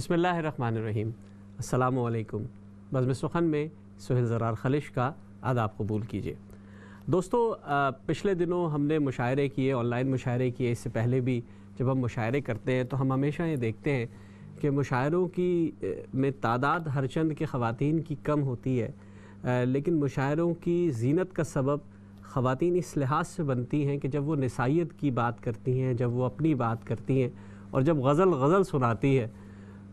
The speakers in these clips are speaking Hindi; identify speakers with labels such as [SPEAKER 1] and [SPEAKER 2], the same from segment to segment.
[SPEAKER 1] बिस्मिल्लाहिर्रहमानिर्रहीम। अस्सलामु अलैकुम। बज़्म सुखन में सुहेल ज़रार खलिश का आदाब कबूल कीजिए। दोस्तों, पिछले दिनों हमने मुशायरे किए, ऑनलाइन मुशायरे किए। इससे पहले भी जब हम मुशायरे करते हैं तो हम हमेशा ये देखते हैं कि मुशायरों की में तादाद हर चंद के ख़वातीन की कम होती है, लेकिन मुशायरों की ज़ीनत का सबब ख़वातीन इस लिहाज से बनती हैं कि जब वो निसाइयत की बात करती हैं, जब वो अपनी बात करती हैं और जब गज़ल सुनाती है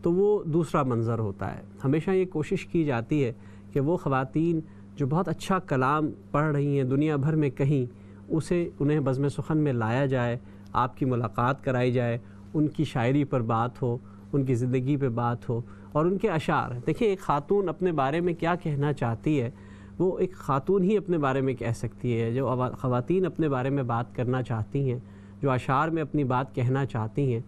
[SPEAKER 1] तो वो दूसरा मंज़र होता है। हमेशा ये कोशिश की जाती है कि वो ख़वातीन जो बहुत अच्छा कलाम पढ़ रही हैं दुनिया भर में कहीं, उसे उन्हें बज़्म सुखन में लाया जाए, आपकी मुलाकात कराई जाए, उनकी शायरी पर बात हो, उनकी ज़िंदगी पे बात हो और उनके अशार। देखिए, एक ख़ातून अपने बारे में क्या कहना चाहती है वो एक ख़ातून ही अपने बारे में कह सकती है। जो ख़वातीन अपने बारे में बात करना चाहती हैं, जो अशार में अपनी बात कहना चाहती हैं,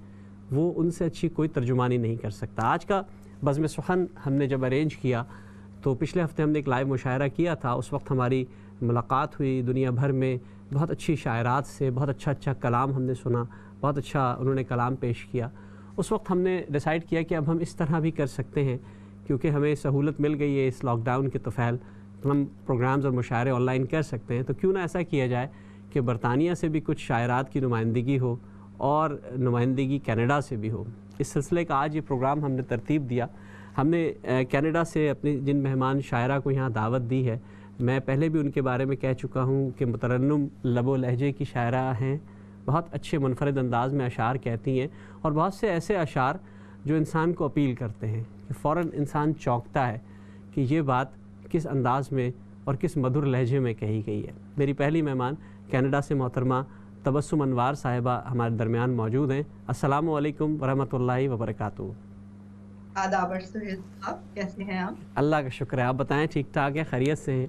[SPEAKER 1] वो उनसे अच्छी कोई तर्जुमानी नहीं कर सकता। आज का बज़्म सुखन हमने जब अरेंज किया तो पिछले हफ़्ते हमने एक लाइव मुशायरा किया था। उस वक्त हमारी मुलाकात हुई दुनिया भर में बहुत अच्छी शायरात से, बहुत अच्छा कलाम हमने सुना, बहुत अच्छा उन्होंने कलाम पेश किया। उस वक्त हमने डिसाइड किया कि अब हम इस तरह भी कर सकते हैं, क्योंकि हमें सहूलत मिल गई है इस लॉकडाउन के तोफ़ैल, तो हम प्रोग्राम्स और मुशायरे ऑनलाइन कर सकते हैं। तो क्यों ना ऐसा किया जाए कि बरतानिया से भी कुछ शायरात की नुमाइंदगी हो और नुमाइंदगी कनाडा से भी हो। इस सिलसिले का आज ये प्रोग्राम हमने तरतीब दिया। हमने कनाडा से अपनी जिन मेहमान शायरा को यहाँ दावत दी है, मैं पहले भी उनके बारे में कह चुका हूँ कि मुतरन्नुम लबो लहजे की शायरा हैं, बहुत अच्छे मुनफरद अंदाज़ में अशार कहती हैं और बहुत से ऐसे अशार जो इंसान को अपील करते हैं कि फ़ौरन इंसान चौंकता है कि ये बात किस अंदाज़ में और किस मधुर लहजे में कही गई है। मेरी पहली मेहमान कनाडा से मोहतरमा तबस्सुम अनवार साहिबा हमारे दरमियान मौजूद हैं। अस्सलामु अलैकुम वरहमतुल्लाहि वबरकातुहू।
[SPEAKER 2] आदाब सुहेल साहब, कैसे हैं आप?
[SPEAKER 1] अल्लाह का शुक्र है, आप बताएं ठीक ठाक है, खैरियत से हैं?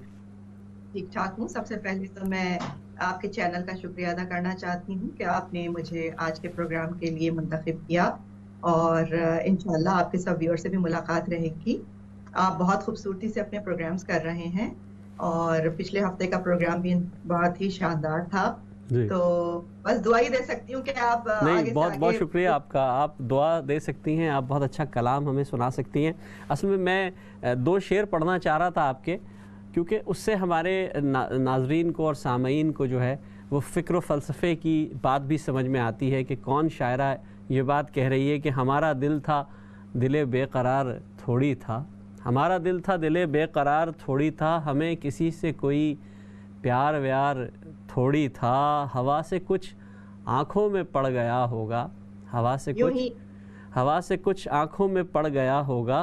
[SPEAKER 2] ठीक ठाक हूँ। सबसे पहले तो मैं आपके चैनल का शुक्रिया अदा करना चाहती हूँ कि आपने मुझे आज के प्रोग्राम के लिए मुंतखब किया और इंशाल्लाह आपके सब व्यूअर से भी मुलाकात रहेगी। आप बहुत खूबसूरती से अपने प्रोग्राम्स कर रहे हैं और पिछले हफ्ते का प्रोग्राम भी बहुत ही शानदार था। तो बस दुआ ही दे सकती हूँ कि आप
[SPEAKER 1] नहीं,
[SPEAKER 2] आगे
[SPEAKER 1] बहुत
[SPEAKER 2] से
[SPEAKER 1] बहुत
[SPEAKER 2] आगे
[SPEAKER 1] शुक्रिया आपका। आप दुआ दे सकती हैं, आप बहुत अच्छा कलाम हमें सुना सकती हैं। असल में मैं दो शेर पढ़ना चाह रहा था आपके, क्योंकि उससे हमारे नाजरीन को और सामईन को जो है वो फ़िक्र फ़लसफ़े की बात भी समझ में आती है कि कौन शायरा ये बात कह रही है कि हमारा दिल था दिले बेकरार थोड़ी था, हमारा दिल था दिले बेकरार थोड़ी था, हमें किसी से कोई प्यार व्यार थोड़ी था, हवा से कुछ आँखों में पड़ गया होगा, हवा से कुछ आँखों में पड़ गया होगा,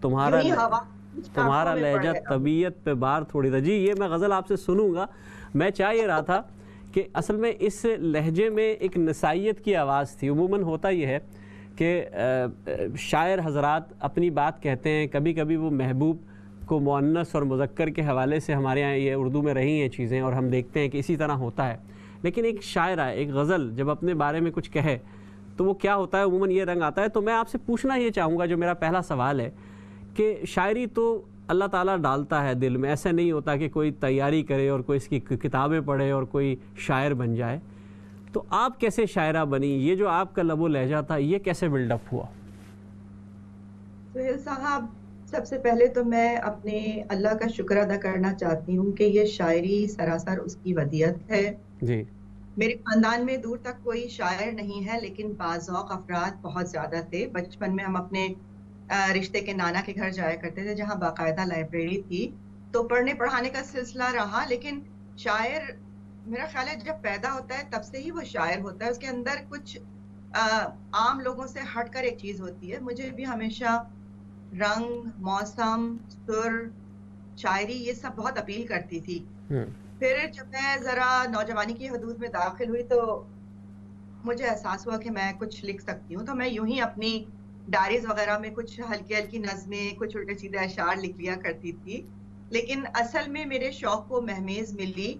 [SPEAKER 1] तुम्हारा लहजा तबीयत पे बार थोड़ी था। जी, ये मैं गज़ल आपसे सुनूंगा। मैं चाह ये रहा था कि असल में इस लहजे में एक नसाइयत की आवाज़ थी। उमूमन होता ये है कि शायर हज़रात अपनी बात कहते हैं, कभी कभी वो महबूब को मुअन्नस और मुज़क्कर के हवाले से, हमारे यहाँ ये उर्दू में रही हैं चीज़ें और हम देखते हैं कि इसी तरह होता है। लेकिन एक शायरा, एक गज़ल जब अपने बारे में कुछ कहे तो वो क्या होता है, उमूमन ये रंग आता है। तो मैं आपसे पूछना ये चाहूँगा, जो मेरा पहला सवाल है कि शायरी तो अल्लाह ताला डालता है दिल में, ऐसा नहीं होता कि कोई तैयारी करे और कोई इसकी किताबें पढ़े और कोई शायर बन जाए। तो आप कैसे शायरा बनी? ये जो आपका लबो लहजा था ये कैसे बिल्डअप हुआ?
[SPEAKER 2] सुहेल साहब, सबसे पहले तो मैं अपने अल्लाह का शुक्र अदा करना चाहती हूँ कि ये शायरी सरासर उसकी वदियत है।
[SPEAKER 1] जी।
[SPEAKER 2] मेरे खानदान में दूर तक कोई शायर नहीं है, लेकिन बाज़ौक़ अफराद बहुत ज़्यादा थे। बचपन में हम अपने रिश्ते के नाना के घर जाया करते थे, जहाँ बाकायदा लाइब्रेरी थी, तो पढ़ने पढ़ाने का सिलसिला रहा। लेकिन शायर, मेरा ख्याल है, जब पैदा होता है तब से ही वो शायर होता है। उसके अंदर कुछ आम लोगों से हटकर एक चीज़ होती है। मुझे भी हमेशा रंग, मौसम, सुर, शायरी ये सब बहुत अपील करती थी। फिर जब मैं ज़रा नौजवानी की हदूद में दाखिल हुई तो मुझे एहसास हुआ कि मैं कुछ लिख सकती हूँ। तो मैं यूं ही अपनी डायरीज वगैरह में कुछ हल्की हल्की नज़में, कुछ उल्टे सीधे अशआर लिख लिया करती थी। लेकिन असल में मेरे शौक को महमेज मिली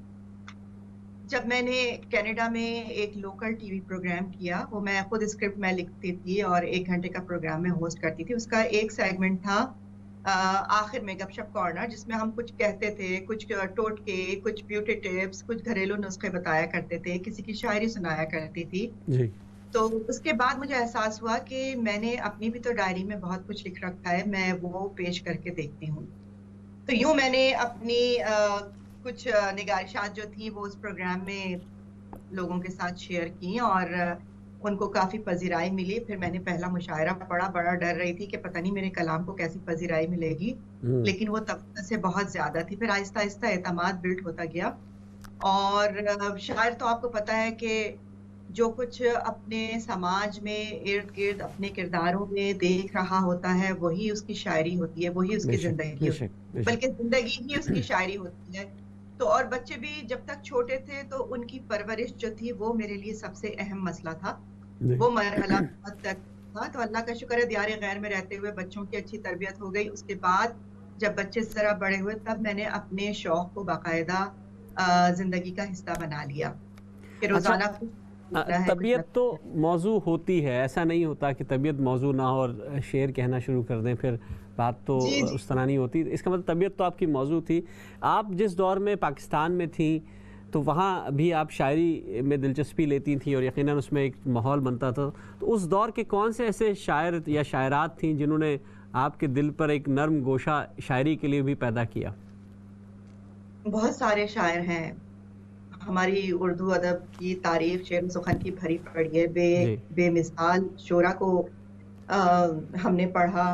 [SPEAKER 2] जब मैंने कनाडा में एक लोकल टीवी प्रोग्राम किया। वो मैं खुद स्क्रिप्ट में लिखती थी और 1 घंटे का प्रोग्राम में होस्ट करती थी। उसका एक सेगमेंट था आखिर में गपशप कॉर्नर, जिसमें हम कुछ कहते थे, कुछ टोटके, कुछ ब्यूटी टिप्स, कुछ घरेलू नुस्खे बताया करते थे, किसी की शायरी सुनाया करती थी।
[SPEAKER 1] जी।
[SPEAKER 2] तो उसके बाद मुझे एहसास हुआ कि मैंने अपनी भी तो डायरी में बहुत कुछ लिख रखा है, मैं वो पेश करके देखती हूँ। तो यूँ मैंने अपनी कुछ निगारिशात जो थी वो उस प्रोग्राम में लोगों के साथ शेयर की और उनको काफ़ी पज़ीराई मिली। फिर मैंने पहला मुशायरा पढ़ा, बड़ा डर रही थी कि पता नहीं मेरे कलाम को कैसी पज़ीराई मिलेगी,
[SPEAKER 1] हुँ,
[SPEAKER 2] लेकिन वो तब से बहुत ज़्यादा थी। फिर आहिस्ता-आहिस्ता एतमाद बिल्ड होता गया और शायर तो आपको पता है कि जो कुछ अपने समाज में इर्द-गिर्द अपने किरदारों में देख रहा होता है, वही उसकी शायरी होती है, वही उसकी
[SPEAKER 1] बेशक,
[SPEAKER 2] ज़िंदगी होती
[SPEAKER 1] बेशक,
[SPEAKER 2] है,
[SPEAKER 1] बेशक।
[SPEAKER 2] बल्कि ज़िंदगी ही उसकी शायरी होती है। तो और बच्चे भी जब तक छोटे थे, तो उनकी परवरिश जो थी, वो मेरे लिए सबसे अहम मसला था।
[SPEAKER 1] जी।
[SPEAKER 2] वो मरहला बहुत तक था, तो अल्लाह का शुक्र है दियार-ए-गैर में रहते हुए बच्चों की अच्छी तरबियत हो गई। उसके बाद जब बच्चे ज़रा बड़े हुए, तब मैंने अपने शौक को बाकायदा ज़िंदगी का हिस्सा बना लिया कि
[SPEAKER 1] अच्छा,
[SPEAKER 2] रोज़ाना कुछ लिखना है, कुछ न
[SPEAKER 1] तबीयत तो
[SPEAKER 2] कुछ।
[SPEAKER 1] मौजू होती है, ऐसा नहीं होता कि तबीयत मौजू ना हो और शेर कहना शुरू कर दें, फिर बात तो
[SPEAKER 2] जी, जी,
[SPEAKER 1] उस तरह नहीं होती। इसका मतलब तबीयत तो आपकी मौजू थी। आप जिस दौर में पाकिस्तान में थीं, तो वहाँ भी आप शायरी में दिलचस्पी लेती थीं और यकीनन उसमें एक माहौल बनता था। तो उस दौर के कौन से ऐसे शायर या शायरात थीं जिन्होंने आपके दिल पर एक नर्म गोशा शायरी के लिए भी पैदा किया?
[SPEAKER 2] बहुत सारे शायर हैं। हमारी उर्दू अदब की तारीफ़ शेर-ओ-सुख़न की भरी पड़ी है।
[SPEAKER 1] जी।
[SPEAKER 2] बेमिसाल शोरा को अ, हमने पढ़ा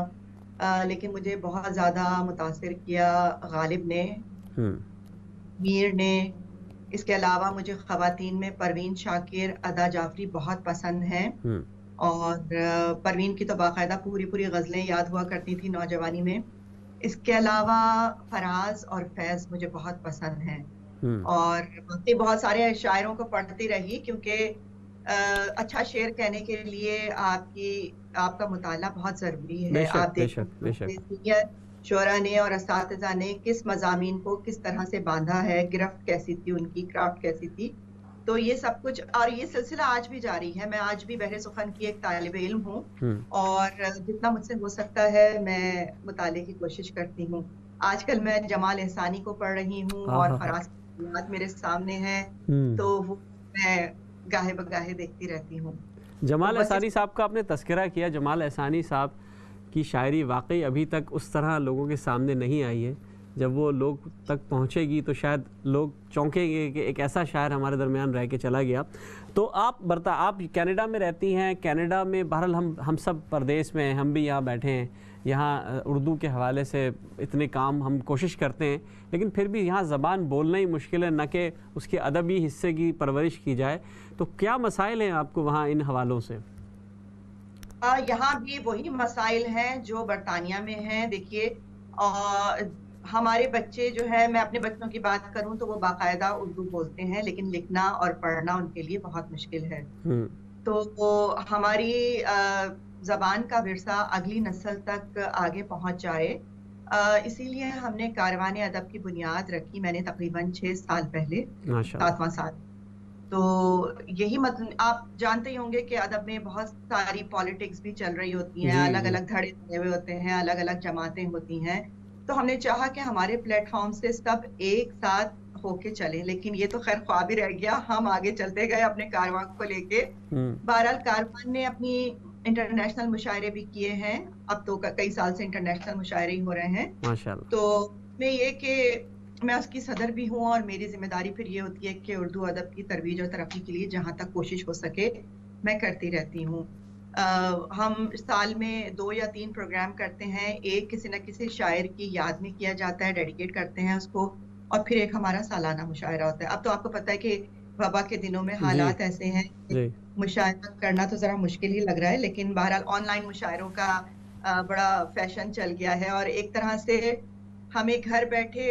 [SPEAKER 2] लेकिन मुझे बहुत ज़्यादा मुतासिर किया गालिब ने,
[SPEAKER 1] हुँ,
[SPEAKER 2] मीर ने। इसके अलावा मुझे ख़वातीन में परवीन शाकिर, अदा जाफ़री बहुत पसंद हैं
[SPEAKER 1] हुँ,
[SPEAKER 2] और परवीन की तो बाकायदा पूरी-पूरी ग़ज़लें याद हुआ करती थी नौजवानी में। इसके अलावा फ़राज़ और फ़ैज़ मुझे बहुत पसंद हैं।
[SPEAKER 1] हुँ।
[SPEAKER 2] और बाकी बहुत सारे शायरों को पढ़ती रही क्योंकि अ, अच्छा शेर कहने के लिए आपका मुताला बहुत ज़रूरी है।
[SPEAKER 1] बेशक,
[SPEAKER 2] आप देखें
[SPEAKER 1] बेशक,
[SPEAKER 2] कि
[SPEAKER 1] बेशक।
[SPEAKER 2] हमारे सीनियर शुअरा ने और असातिज़ा ने किस मज़ामीन को किस तरह से बाँधा है, गिरफ्त कैसी थी उनकी, क्राफ़्ट कैसी थी। तो ये सब कुछ और ये सिलसिला आज भी जारी है। मैं आज भी बहर-ए-सुख़न की एक तालिब-ए-इल्म हूँ
[SPEAKER 1] हुँ।
[SPEAKER 2] और जितना मुझसे हो सकता है मैं मुताले की कोशिश करती हूँ। आजकल मैं जमाल एहसानी को पढ़ रही हूँ और
[SPEAKER 1] आहाहा!
[SPEAKER 2] फ़राज़ की बात मेरे सामने है,
[SPEAKER 1] हुँ।
[SPEAKER 2] तो वो मैं गाहे-बगाहे देखती रहती हूँ। तो
[SPEAKER 1] जमाल
[SPEAKER 2] बस इस
[SPEAKER 1] एहसानी साहब का आपने तज़किरा किया। जमाल एहसानी साहब की शायरी वाक़ई अभी तक उस तरह लोगों के सामने नहीं आई है। जब वो लोग तक पहुँचेगी तो शायद लोग चौंकेंगे कि एक ऐसा शायर हमारे दरमियान रह के चला गया। तो आप कनाडा में रहती हैं, कनाडा में बहरहाल हम सब परदेश में हैं, हम भी यहाँ बैठे हैं। यहाँ उर्दू के हवाले से इतने काम हम कोशिश करते हैं, लेकिन फिर भी यहाँ ज़बान बोलना ही मुश्किल है, ना कि उसके अदबी हिस्से की परवरिश की जाए। तो क्या मसाइल हैं आपको वहाँ इन हवालों से?
[SPEAKER 2] यहाँ भी वही मसाइल हैं जो बरतानिया में हैं। देखिए हमारे बच्चे जो हैं मैं अपने बच्चों की बात करूँ तो वो बाकायदा उर्दू बोलते हैं, लेकिन लिखना और पढ़ना उनके लिए बहुत मुश्किल है।
[SPEAKER 1] हुँ,
[SPEAKER 2] तो वो हमारी ज़बान का विरसा अगली नस्ल तक आगे पहुँच जाए इसीलिए हमने कारवान अदब की बुनियाद रखी मैंने तकरीबन 6 साल पहले,
[SPEAKER 1] माशाअल्लाह।
[SPEAKER 2] 7वां साल। तो यही आप जानते ही होंगे कि अदब में बहुत सारी पॉलिटिक्स भी चल रही होती हैं,
[SPEAKER 1] जी, जी।
[SPEAKER 2] अलग-अलग धड़े बने हुए होते हैं, अलग-अलग जमातें होती हैं। तो हमने चाहा कि हमारे प्लेटफ़ॉर्म से सब एक साथ होके चलें, लेकिन ये तो ख़ैर ख्वाब ही रह गया। हम आगे चलते गए अपने कारवां को लेके।
[SPEAKER 1] हुँ,
[SPEAKER 2] बहरहाल कारवान ने अपनी इंटरनेशनल मुशायरे भी किए हैं। अब तो कई साल से इंटरनेशनल मुशायरे ही हो रहे हैं।
[SPEAKER 1] माशाअल्लाह।
[SPEAKER 2] तो मैं ये कि मैं उसकी सदर भी हूँ और मेरी ज़िम्मेदारी फिर ये होती है कि उर्दू अदब की तरोीज और तरक्की के लिए जहाँ तक कोशिश हो सके, मैं करती रहती हूँ। हम साल में 2 या 3 प्रोग्राम करते हैं। एक किसी न किसी शायर की याद में किया जाता है, डेडिकेट करते हैं उसको और फिर एक हमारा सालाना मुशायरा होता है। अब तो आपको पता है कि वबा के दिनों में
[SPEAKER 1] जी,
[SPEAKER 2] हालात ऐसे हैं कि
[SPEAKER 1] जी।
[SPEAKER 2] मुशायरा करना तो ज़रा मुश्किल ही लग रहा है, लेकिन बहरहाल ऑनलाइन मुशायरों का बड़ा फ़ैशन चल गया है और एक तरह से हमें घर बैठे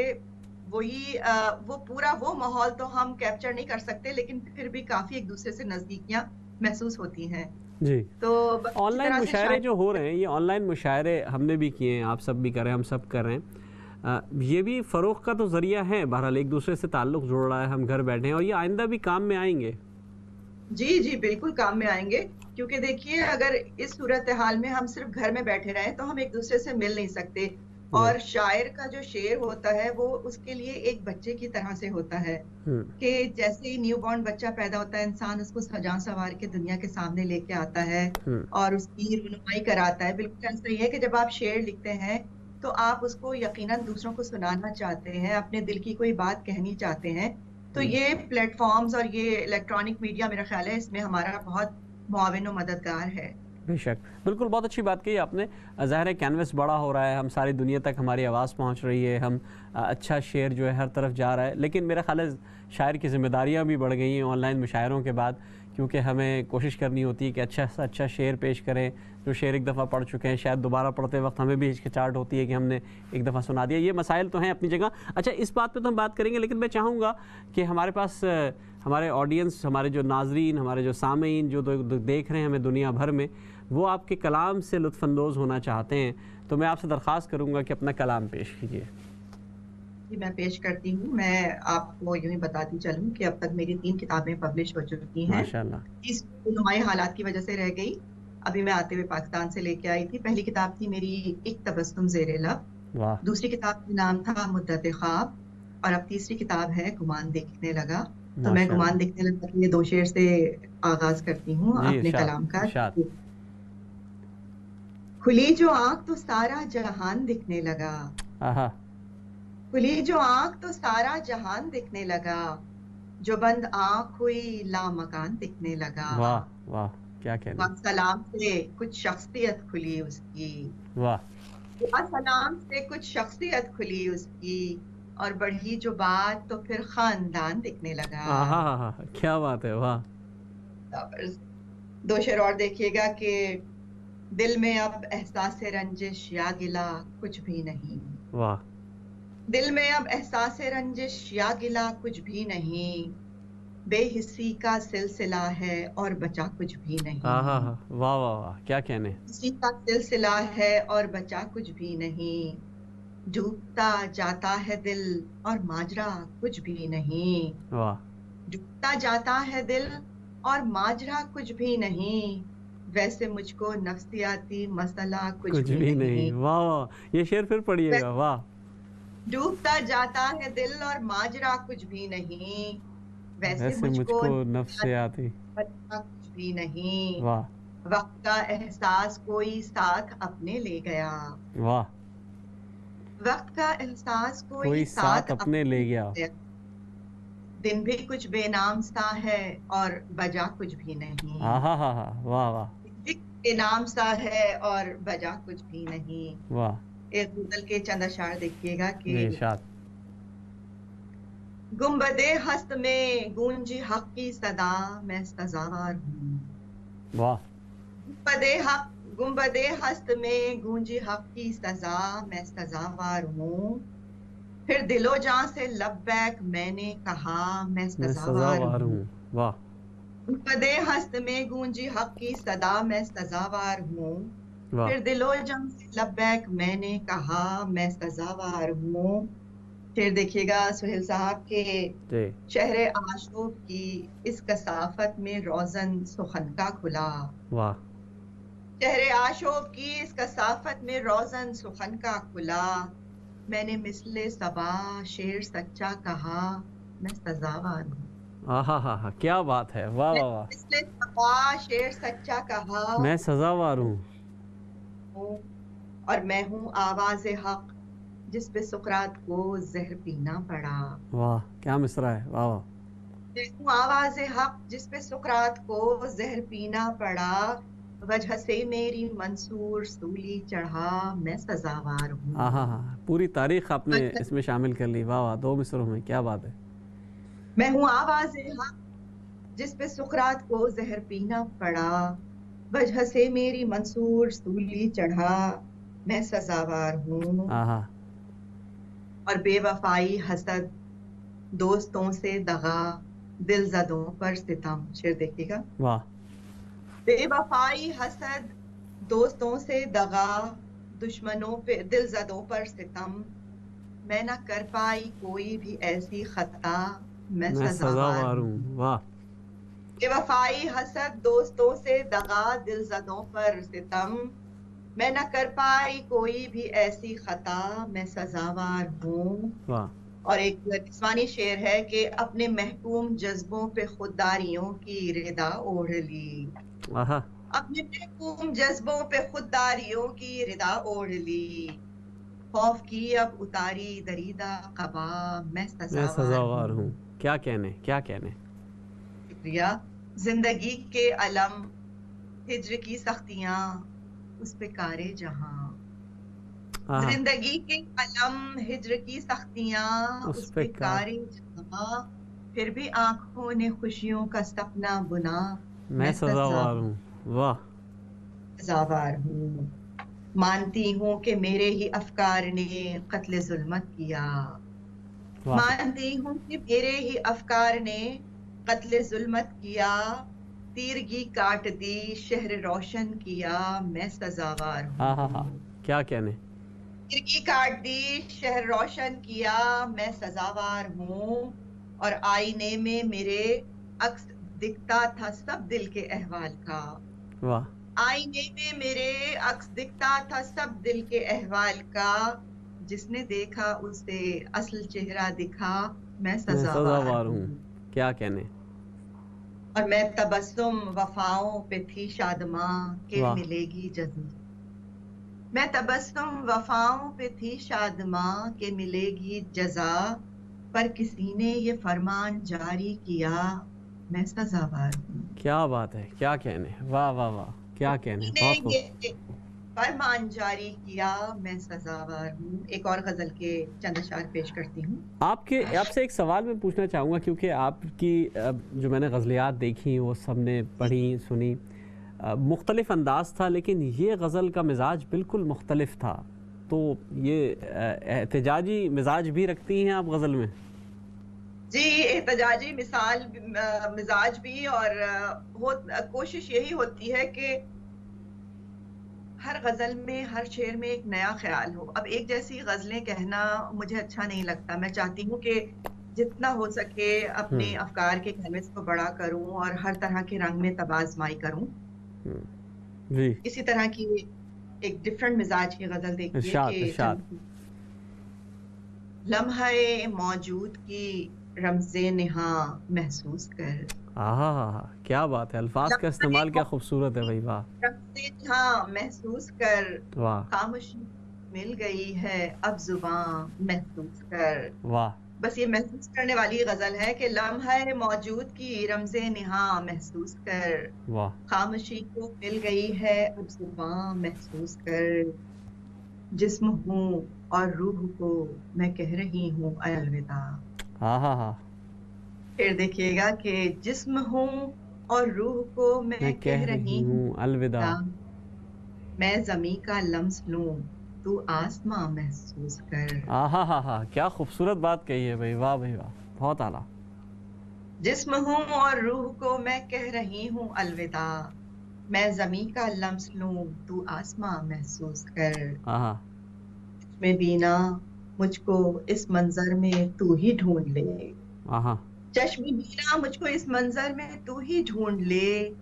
[SPEAKER 2] वो पूरा वो माहौल तो हम कैप्चर नहीं कर सकते, लेकिन फिर भी काफ़ी एक-दूसरे से नज़दीकियाँ महसूस होती हैं।
[SPEAKER 1] जी।
[SPEAKER 2] तो बस इसी
[SPEAKER 1] ऑनलाइन
[SPEAKER 2] तरह से
[SPEAKER 1] मुशायरे जो हो रहे हैं, ये ऑनलाइन मुशायरे हमने भी किए हैं, आप सब भी कर रहे हैं, हम सब कर रहे हैं। ये भी फ़रोग़ का तो ज़रिया है, बहरहाल एक-दूसरे से ताल्लुक़ जुड़ रहा है, हम घर बैठे हैं और ये आइंदा भी काम में आएँगे।
[SPEAKER 2] जी, जी, बिल्कुल काम में आएँगे क्योंकि देखिए अगर इस सूरत-ए-हाल में हम सिर्फ़ घर में बैठे रहें, तो हम एक-दूसरे से मिल नहीं सकते। और शायर का जो शेर होता है वो उसके लिए एक बच्चे की तरह से होता है कि जैसे ही न्यू बॉर्न बच्चा पैदा होता है, इंसान उसको सजा संवार के दुनिया के सामने लेके आता है और उसकी रुनुमाई कराता है। बिल्कुल ऐसा ही है कि जब आप शेर लिखते हैं तो आप उसको यकीनन दूसरों को सुनाना चाहते हैं, अपने दिल की कोई बात कहनी चाहते हैं। तो ये प्लेटफॉर्म्स और ये इलेक्ट्रॉनिक मीडिया, मेरा ख्याल है इसमें हमारा बहुत मुआविन और मददगार है।
[SPEAKER 1] बेशक, बिल्कुल, बहुत अच्छी बात कही आपने। ज़ाहिर है कैनवस बड़ा हो रहा है, हम सारी दुनिया तक हमारी आवाज़ पहुंच रही है, हम अच्छा शेर जो है हर तरफ जा रहा है, लेकिन मेरा ख्याल है शायर की ज़िम्मेदारियां भी बढ़ गई हैं ऑनलाइन मुशायरों के बाद, क्योंकि हमें कोशिश करनी होती है कि अच्छा से अच्छा शेर पेश करें। जो शेर एक दफ़ा पढ़ चुके हैं शायद दोबारा पढ़ते वक्त हमें भी हिचकिचाहट होती है कि हमने एक दफ़ा सुना दिया। ये मसाइल तो हैं अपनी जगह। अच्छा, इस बात पे तो हम बात करेंगे, लेकिन मैं चाहूँगा कि हमारे पास हमारे ऑडियंस, हमारे जो नाजरीन, हमारे जो सामीन जो देख रहे हैं हमें दुनिया भर में, वो आपके कलाम से लुत्फ़अंदोज़ होना चाहते हैं, तो मैं आपसे दरख्वास्त करूँगा कि अपना कलाम पेश कीजिए।
[SPEAKER 2] मैं पेश करती हूँ। मैं आपको यूँ ही बताती चलूँ कि अब तक मेरी 3 किताबें पब्लिश हो चुकी हैं।
[SPEAKER 1] माशाअल्लाह।
[SPEAKER 2] इस नुमाई हालात की वजह से रह गई। अभी मैं आते हुए पाकिस्तान से लेके आई थी। पहली किताब थी मेरी एक तबस्सुम ज़ेरे लब, दूसरी किताब का नाम था मुद्दत ख्वाब, और अब तीसरी किताब है गुमान दिखने लगा। तो मैं गुमान दिखने लगा कि ये 2 शेर से आगाज करती हूँ अपने कलाम का। खुली जो आंख तो सारा जहान दिखने लगा, खुली जो आंख तो सारा जहान दिखने लगा, जो बंद आंख हुई लामकान दिखने लगा।
[SPEAKER 1] वाह वाह, क्या कहना।
[SPEAKER 2] सलाम से कुछ शख्सियत खुली उसकी,
[SPEAKER 1] वाह।
[SPEAKER 2] सलाम से कुछ शख्सियत खुली उसकी, और बढ़ी जो बात तो फिर खानदान दिखने लगा।
[SPEAKER 1] क्या बात है, वाह।
[SPEAKER 2] 2 शेर और देखिएगा कि दिल में अब एहसास रंजिश या गिला कुछ भी नहीं।
[SPEAKER 1] वाह। दिल में अब
[SPEAKER 2] एहसास रंजिश या गिला कुछ भी नहीं, बेहिस्सी का सिलसिला है और बचा कुछ भी नहीं।
[SPEAKER 1] वाह वाह वाह, क्या कहने।
[SPEAKER 2] बेहिस्सी का सिलसिला है और बचा कुछ भी नहीं, डूबता जाता है दिल और माजरा कुछ भी नहीं।
[SPEAKER 1] वाह।
[SPEAKER 2] डूबता जाता है दिल और माजरा कुछ भी नहीं, वैसे मुझको नफ्सियाती मसला कुछ भी नहीं।
[SPEAKER 1] वाह वाह, ये शेर फिर पढ़िएगा। वाह।
[SPEAKER 2] डूबता जाता है दिल और माजरा कुछ भी नहीं, वैसे मुझको
[SPEAKER 1] नफ्सियाती
[SPEAKER 2] कुछ भी नहीं।
[SPEAKER 1] वाह।
[SPEAKER 2] वक्त का एहसास कोई साथ अपने ले गया।
[SPEAKER 1] वाह।
[SPEAKER 2] वक्त का एहसास
[SPEAKER 1] कोई साथ अपने ले गया।
[SPEAKER 2] दिन भी कुछ बेनाम सा है और बजा कुछ भी नहीं।
[SPEAKER 1] वाह वाह।
[SPEAKER 2] बेनाम सा है और बजा कुछ भी नहीं।
[SPEAKER 1] वाह।
[SPEAKER 2] एक गजल के चंद अशार देखिएगा कि
[SPEAKER 1] इरशाद।
[SPEAKER 2] गुंबदे हस्त में गूंजी हक की सदा, मैं सजावार हूँ।
[SPEAKER 1] वाह।
[SPEAKER 2] गुंबदे हस्त में गूंजी हक की सजा, मैं सजावार हूँ। फिर दिलो जान से लब्बैक मैंने कहा, मैं सजावार हूँ।
[SPEAKER 1] वाह।
[SPEAKER 2] गुंबदे हस्त में गूंजी हक की सदा, मैं सजावार हूँ। फिर दिलो जान से लब्बैक मैंने कहा, मैं सजावार हूँ। फिर देखिएगा सुहेल साहब के शहरे आशूब की इस कसाफत में रोजन सुखन का खुला।
[SPEAKER 1] वाह।
[SPEAKER 2] शहरे आशूब की इस कसाफत में रोजन सुखन का खुला, मैंने मिसले सबा शेर सच्चा कहा, मैं सजावार हूँ।
[SPEAKER 1] क्या बात है, वाह वाह वाह।
[SPEAKER 2] मिसले सबा शेर सच्चा कहा,
[SPEAKER 1] मैं सजावार हूँ,
[SPEAKER 2] और मैं हूँ आवाज़ हक जिस पे सुकरात को जहर पीना पड़ा।
[SPEAKER 1] वाह, क्या मिसरा है, वाह वाह।
[SPEAKER 2] मैं हूँ आवाज़ हक जिस पे सुकरात को जहर पीना पड़ा, वजह से मेरी मंसूर सूली चढ़ा, मैं सजावार हूँ।
[SPEAKER 1] पूरी तारीख आपने इसमें शामिल कर ली, वाह वाह, 2 मिसरों में, क्या बात है।
[SPEAKER 2] मैं हूँ आवाज़ हक जिस पे सुकरात को जहर पीना पड़ा, वजह से मेरी मंसूर सूली चढ़ा, मैं सजावार हूँ। और बेवफाई हसद दोस्तों से दगा, दिल जदों पर सितम। शेर देखिएगा।
[SPEAKER 1] वाह।
[SPEAKER 2] बेवफाई हसद दोस्तों से दगा, दुश्मनों पे दिल जदों पर सितम, मैं न कर पाई कोई भी ऐसी खता, मैं सजावार हूँ।
[SPEAKER 1] वाह।
[SPEAKER 2] बेवफाई हसद दोस्तों से दगा, दिल जदों पर सितम, मैं न कर पाई कोई भी ऐसी खता, मैं सजावार हूँ।
[SPEAKER 1] वाह।
[SPEAKER 2] और एक निस्वानी शेर है कि अपने महकूम जज्बों पे खुददारियों की रिदा ओढ़ ली।
[SPEAKER 1] आहा।
[SPEAKER 2] अपने महकूम जज्बों पे खुददारियों की रिदा ओढ़ ली। खौफ की अब उतारी दरीदा कबा, मैं
[SPEAKER 1] मैं
[SPEAKER 2] सजावार
[SPEAKER 1] सजावार
[SPEAKER 2] हूँ।
[SPEAKER 1] हूँ। क्या कहने, क्या कहने।
[SPEAKER 2] शुक्रिया। जिंदगी के अलम, हिज्र की सख्तियां, उस पे कारे जहां।
[SPEAKER 1] आहा।
[SPEAKER 2] जिंदगी के अलम, हिज्र की सख्तियां,
[SPEAKER 1] उस
[SPEAKER 2] उस
[SPEAKER 1] पे
[SPEAKER 2] पे
[SPEAKER 1] का
[SPEAKER 2] कारे जहां। फिर भी आंखों ने खुशियों का सपना बुना,
[SPEAKER 1] मैं
[SPEAKER 2] मैं
[SPEAKER 1] सजावार हूँ। वाह।
[SPEAKER 2] सजावार हूँ। मानती हूँ कि मेरे ही अफकार ने कत्ले जुल्मत किया।
[SPEAKER 1] वाह।
[SPEAKER 2] मानती हूँ कि मेरे ही अफकार ने कत्ले जुल्मत किया। तीरगी काट दी, शहर रोशन किया, मैं सजावार
[SPEAKER 1] आहा हा।
[SPEAKER 2] हूँ।
[SPEAKER 1] क्या कहने।
[SPEAKER 2] तीरगी काट दी, शहर रोशन किया, मैं सजावार हूँ। और आईने में मेरे अक्स दिखता था सब दिल के अहवाल का।
[SPEAKER 1] वाह।
[SPEAKER 2] आईने में मेरे अक्स दिखता था सब दिल के अहवाल का। जिसने देखा उसे असल चेहरा दिखा, मैं
[SPEAKER 1] मैं
[SPEAKER 2] सजावार
[SPEAKER 1] सजावार हूँ।
[SPEAKER 2] हूँ।
[SPEAKER 1] क्या कहने।
[SPEAKER 2] और मैं तबस्सुम वफाओं पे थी शादमां, के
[SPEAKER 1] वाह।
[SPEAKER 2] मिलेगी जज़ा। मैं तबस्सुम वफाओं पे थी शादमां, के मिलेगी जज़ा। पर किसी ने ये फरमान जारी किया, मैं सजावार हूँ।
[SPEAKER 1] क्या बात है, क्या कहने। वाह वाह वाह। क्या कहने,
[SPEAKER 2] किसी
[SPEAKER 1] बहुत
[SPEAKER 2] ने
[SPEAKER 1] खूब।
[SPEAKER 2] ये फरमान जारी किया, मैं सजावार हूँ। एक और गजल के चंद अशार पेश करती हूँ।
[SPEAKER 1] आपसे एक सवाल मैं पूछना चाहूँगा, क्योंकि आपकी जो मैंने गज़लियात देखी वो सब ने
[SPEAKER 2] जी।
[SPEAKER 1] पढ़ी सुनी, मुख्तलिफ अंदाज था, लेकिन ये गज़ल का मिजाज बिल्कुल मुख्तलिफ था। तो ये एहतजाजी मिजाज भी रखती हैं आप गज़ल में।
[SPEAKER 2] जी, एहतजाजी मिजाज भी, और कोशिश यही होती है कि हर गजल में, हर शेर में एक नया ख्याल हो। अब एक जैसी गजलें कहना मुझे अच्छा नहीं लगता। मैं चाहती हूँ कि जितना हो सके
[SPEAKER 1] हम्म।
[SPEAKER 2] अपने अफकार के कैनवस को बड़ा करूं और हर तरह के रंग में तबाजमाई करूं।
[SPEAKER 1] जी।
[SPEAKER 2] इसी तरह की एक डिफरेंट मिजाज की गजल देखिए
[SPEAKER 1] इरशाद
[SPEAKER 2] कि
[SPEAKER 1] इरशाद।
[SPEAKER 2] चंद लम्हे मौजूद की रमज़े निहा महसूस कर।
[SPEAKER 1] आहा हा हा। क्या बात है, अल्फाज का
[SPEAKER 2] लम्हे
[SPEAKER 1] इस्तेमाल क्या
[SPEAKER 2] मौजूद
[SPEAKER 1] खूबसूरत है
[SPEAKER 2] की
[SPEAKER 1] भाई। वाह।
[SPEAKER 2] रमज़े निहा महसूस कर।
[SPEAKER 1] वाह।
[SPEAKER 2] खामोशी मिल गई है अब जुबां महसूस कर।
[SPEAKER 1] वाह।
[SPEAKER 2] बस ये महसूस करने वाली गजल है कि लम्हे मौजूद की रमज़े निहा महसूस कर।
[SPEAKER 1] वाह।
[SPEAKER 2] खामोशी को मिल गई है अब जुबां महसूस कर। जिस्म हूँ और रूह को मैं कह रही हूँ अलविदा।
[SPEAKER 1] आहा हा।
[SPEAKER 2] फिर देखिएगा कि जिस्म हूँ और रूह को
[SPEAKER 1] मैं
[SPEAKER 2] मैं कह
[SPEAKER 1] कह रही
[SPEAKER 2] रही हूँ
[SPEAKER 1] हूँ अलविदा।
[SPEAKER 2] अलविदा। मैं जमी का लम्स लूं, तू आसमां महसूस कर।
[SPEAKER 1] आहा हा हा। क्या खूबसूरत बात कही है भाई। वाह भाई वाह। बहुत आला।
[SPEAKER 2] जिस्म हूँ और रूह को मैं कह रही हूँ अलविदा। मैं जमी का लम्स लूं, तू आसमां महसूस कर।
[SPEAKER 1] आहा।
[SPEAKER 2] मैं बीना मुझको इस मंजर में तू ही ढूंढ ले।
[SPEAKER 1] आहा।
[SPEAKER 2] चश्म बीना मुझको इस मंजर में तू ही ढूंढ ले।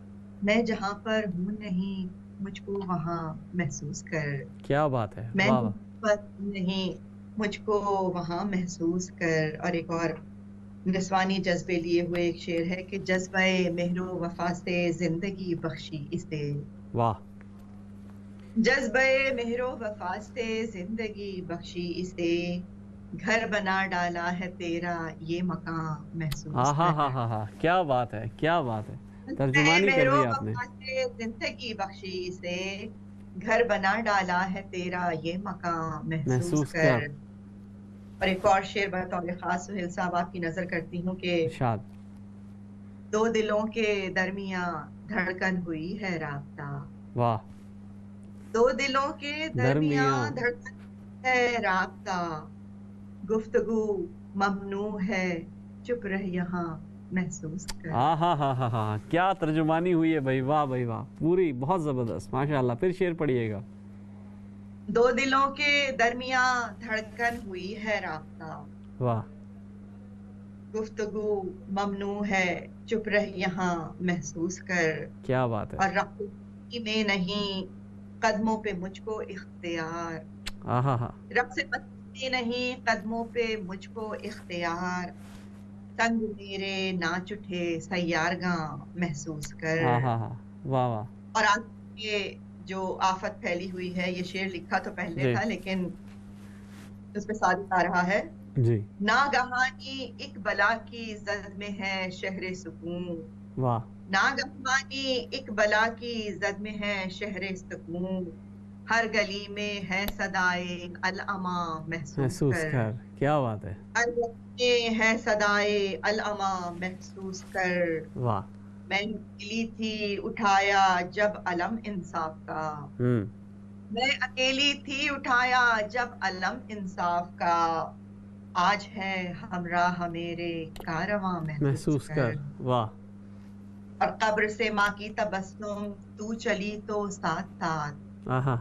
[SPEAKER 2] मैं जहां पर हूं नहीं, मुझको वहां महसूस कर।
[SPEAKER 1] क्या बात है।
[SPEAKER 2] मैं
[SPEAKER 1] वाह वाह।
[SPEAKER 2] जहां पर हूं नहीं, मुझको वहां महसूस कर। और एक और निस्वानी जज्बे लिए हुए एक शेर है कि जज्बे मेहरो वफा से जिंदगी बख्शी इसे।
[SPEAKER 1] वाह।
[SPEAKER 2] जज्बे मेहरो वफा से जिंदगी बख्शी इसे। घर बना डाला है तेरा ये मकान महसूस
[SPEAKER 1] आहा हा
[SPEAKER 2] कर।
[SPEAKER 1] हा हा। क्या बात है, क्या बात है।
[SPEAKER 2] जज्बे
[SPEAKER 1] तर्जुमानी कर
[SPEAKER 2] मेहरो
[SPEAKER 1] दी आपने।
[SPEAKER 2] वफा से जिंदगी बख्शी इसे। घर बना डाला है तेरा ये मकान महसूस
[SPEAKER 1] महसूस कर।
[SPEAKER 2] कर। और एक और शेर बतौर खास सुहेल साहब आपकी नजर करती हूँ कि
[SPEAKER 1] इरशाद।
[SPEAKER 2] दो दिलों के दरमियां धड़कन हुई है राबता।
[SPEAKER 1] वाह।
[SPEAKER 2] दो दिलों के
[SPEAKER 1] दरमिया।
[SPEAKER 2] दरमियां धड़कन है राबता। गुफ्तगू ममनू है, चुप रह यहाँ महसूस कर।
[SPEAKER 1] आहा हा हा हा। क्या तर्जुमानी हुई है भाई। वाह भाई वाह। पूरी बहुत ज़बरदस्त माशाल्लाह। फिर शेर पढ़िएगा।
[SPEAKER 2] दो दिलों के दरमियां धड़कन हुई है राबता।
[SPEAKER 1] वाह।
[SPEAKER 2] गुफ्तगू ममनू है, चुप रह यहाँ महसूस कर।
[SPEAKER 1] क्या बात है।
[SPEAKER 2] और रफ्ती में नहीं, कदमों पे मुझको इख्तियार,
[SPEAKER 1] आहा हा,
[SPEAKER 2] रब से बचते नहीं कदमों पे मुझको इख्तियार, संग मेरे नाच उठे सैयारगां महसूस कर।
[SPEAKER 1] आहा हा, वाह वाह,
[SPEAKER 2] और आज ये जो आफत फैली हुई है, ये शेर लिखा तो पहले
[SPEAKER 1] जी
[SPEAKER 2] था लेकिन उसमें सादिक आ रहा है।
[SPEAKER 1] जी,
[SPEAKER 2] नागहानी एक बला की जद में है शहर सुकून,
[SPEAKER 1] वाह,
[SPEAKER 2] नागहानी एक बला की जद में है शहर सुकून, हर गली में है सदाए अल अमा महसूस
[SPEAKER 1] महसूस
[SPEAKER 2] कर।
[SPEAKER 1] कर, क्या बात है,
[SPEAKER 2] हर गली में है सदाए अल अमा महसूस कर।
[SPEAKER 1] वाह,
[SPEAKER 2] मैं अकेली थी उठाया जब अलम इंसाफ का,
[SPEAKER 1] हम्म,
[SPEAKER 2] मैं अकेली थी उठाया जब अलम इंसाफ का, आज है हमराह मेरे कारवां महसूस
[SPEAKER 1] महसूस कर,
[SPEAKER 2] कर।
[SPEAKER 1] वाह,
[SPEAKER 2] और कब्र से माँ की तबस्सुम तू चली तो साथ साथ,
[SPEAKER 1] आहा,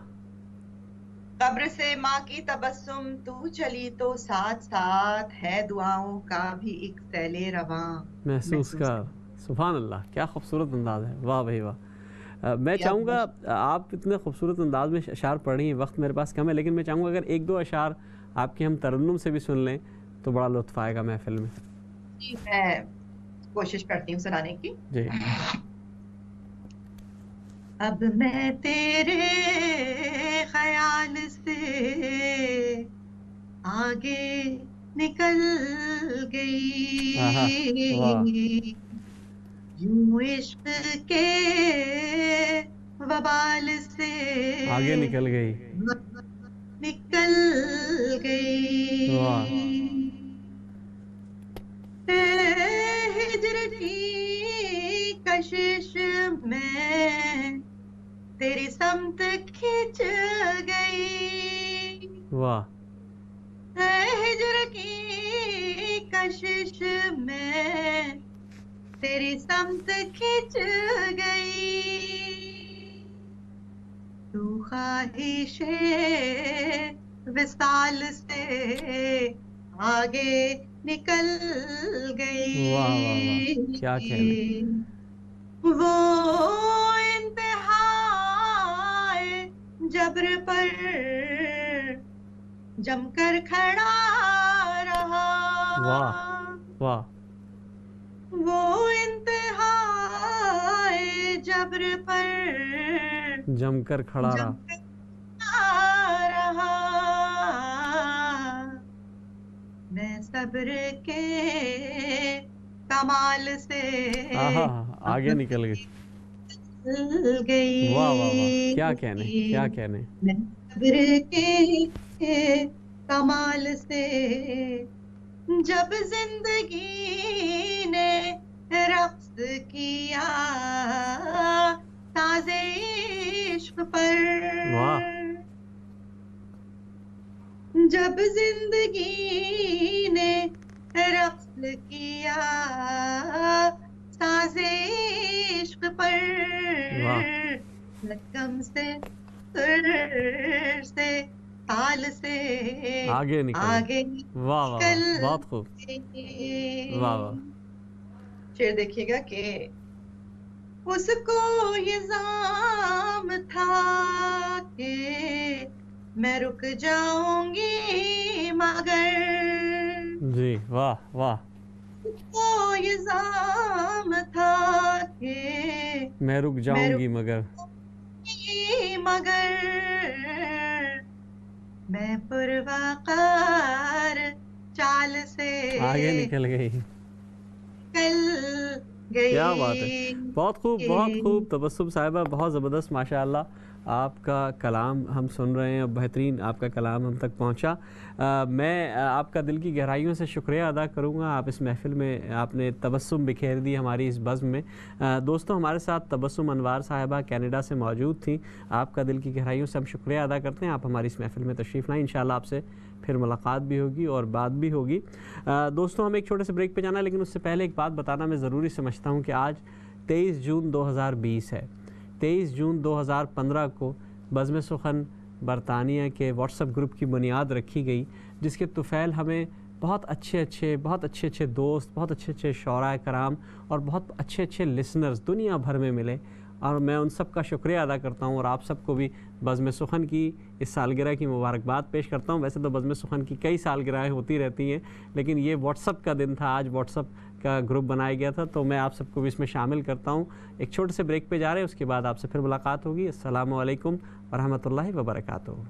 [SPEAKER 2] कब्र से माँ की तबस्सुम तू चली तो साथ साथ, है दुआओं का भी एक सैले रवां
[SPEAKER 1] महसूस
[SPEAKER 2] महसूस
[SPEAKER 1] कर, सुभान अल्लाह, क्या खूबसूरत अंदाज़ है, वाह भाई वाह। मैं
[SPEAKER 2] किया।
[SPEAKER 1] चाहूँगा, आप इतने खूबसूरत अंदाज में अशार पढ़ रही हैं, वक्त मेरे पास कम है, लेकिन मैं चाहूँगा अगर एक दो अशार आपके हम तरन्नुम से भी सुन लें तो बड़ा लुत्फ़ आएगा महफ़िल में।
[SPEAKER 2] मैं कोशिश करती हूँ सुनाने की।
[SPEAKER 1] जी,
[SPEAKER 2] अब मैं तेरे ख्याल से आगे निकल
[SPEAKER 1] आहा, वाह,
[SPEAKER 2] गई, यूं इश्क के वबाल से
[SPEAKER 1] आगे निकल गई,
[SPEAKER 2] निकल
[SPEAKER 1] वाह,
[SPEAKER 2] गई। हिजर की कशिश में तेरी समत खिंच गई,
[SPEAKER 1] वाह,
[SPEAKER 2] हिजर की कशिश में तेरी समत खिंच गई, तू ख्वाहिशे विसाल से आगे निकल
[SPEAKER 1] वाह, वाह, वाह,
[SPEAKER 2] गई।
[SPEAKER 1] क्या कहने,
[SPEAKER 2] वो इंतहाए जब्र पर जमकर खड़ा रहा,
[SPEAKER 1] वाह, वाह,
[SPEAKER 2] वो इंतहाए जब्र पर
[SPEAKER 1] जमकर खड़ा रहा,
[SPEAKER 2] जमकर रहा, मैं सब्र के कमाल से
[SPEAKER 1] आहा, आगे निकल गई,
[SPEAKER 2] निकल
[SPEAKER 1] वाह, वाह, वाह, क्या कहने, क्या
[SPEAKER 2] गई।
[SPEAKER 1] कहने,
[SPEAKER 2] मैं सब्र के कमाल से जब जिंदगी ने रक्स किया ताज़े इश्क पर,
[SPEAKER 1] वाह,
[SPEAKER 2] जब जिंदगी ने रक्स किया साज़े इश्क पर,
[SPEAKER 1] वाह,
[SPEAKER 2] लगम से सुर से ताल से
[SPEAKER 1] आगे निकल
[SPEAKER 2] आगे
[SPEAKER 1] गई, वाह, वाह, वाह,
[SPEAKER 2] निकल
[SPEAKER 1] बहुत खूब, वाह, वाह,
[SPEAKER 2] शेर देखिएगा कि उसको ये जाम था कि मैं रुक जाऊंगी मगर,
[SPEAKER 1] जी, वाह, वाह,
[SPEAKER 2] उसको ये जाम था कि
[SPEAKER 1] मैं रुक
[SPEAKER 2] मैं
[SPEAKER 1] जाऊंगी
[SPEAKER 2] रुक
[SPEAKER 1] मगर,
[SPEAKER 2] जाऊंगी मगर, मैं पुरवकार चाल से
[SPEAKER 1] आगे निकल गई,
[SPEAKER 2] निकल
[SPEAKER 1] क्या बात है, बहुत खूब, बहुत
[SPEAKER 2] गई।
[SPEAKER 1] खूब। तबस्सुम साहिबा, बहुत ज़बरदस्त, माशाअल्लाह। आपका कलाम हम सुन रहे हैं और बेहतरीन आपका कलाम हम तक पहुंचा। मैं आपका दिल की गहराइयों से शुक्रिया अदा करूंगा। आप इस महफ़िल में आपने तबस्सुम बिखेर दी हमारी इस बज़्म में। दोस्तों, हमारे साथ तबस्सुम अनवार साहिबा कनाडा से मौजूद थी। आपका दिल की गहराइयों से हम शुक्रिया अदा करते हैं। आप हमारी इस महफ़िल में तशरीफ़ लाएँ। इंशाअल्लाह आपसे फिर मुलाकात भी होगी और बात भी होगी। दोस्तों, हम एक छोटे से ब्रेक पे जाना है, लेकिन उससे पहले एक बात बताना मैं ज़रूरी समझता हूँ कि आज 23 जून 2020 है। 23 जून 2015 को बज़्म सुखन बरतानिया के व्हाट्सएप ग्रुप की बुनियाद रखी गई, जिसके तुफ़ैल हमें बहुत अच्छे दोस्त, बहुत अच्छे शौरा कराम और बहुत अच्छे लिसनर्स दुनिया भर में मिले। और मैं उन सब का शुक्रिया अदा करता हूँ और आप सबको भी बज़्म सुखन की इस सालगिरह की मुबारकबाद पेश करता हूँ। वैसे तो बज़्म सुखन की कई सालगिरहें होती रहती हैं, लेकिन ये व्हाट्सअप का दिन था, आज व्हाट्सअप का ग्रुप बनाया गया था, तो मैं आप सबको भी इसमें शामिल करता हूँ। एक छोटे से ब्रेक पे जा रहे हैं, उसके बाद आपसे फिर मुलाकात होगी। अस्सलामु अलैकुम व रहमतुल्लाहि व बरकातुहू।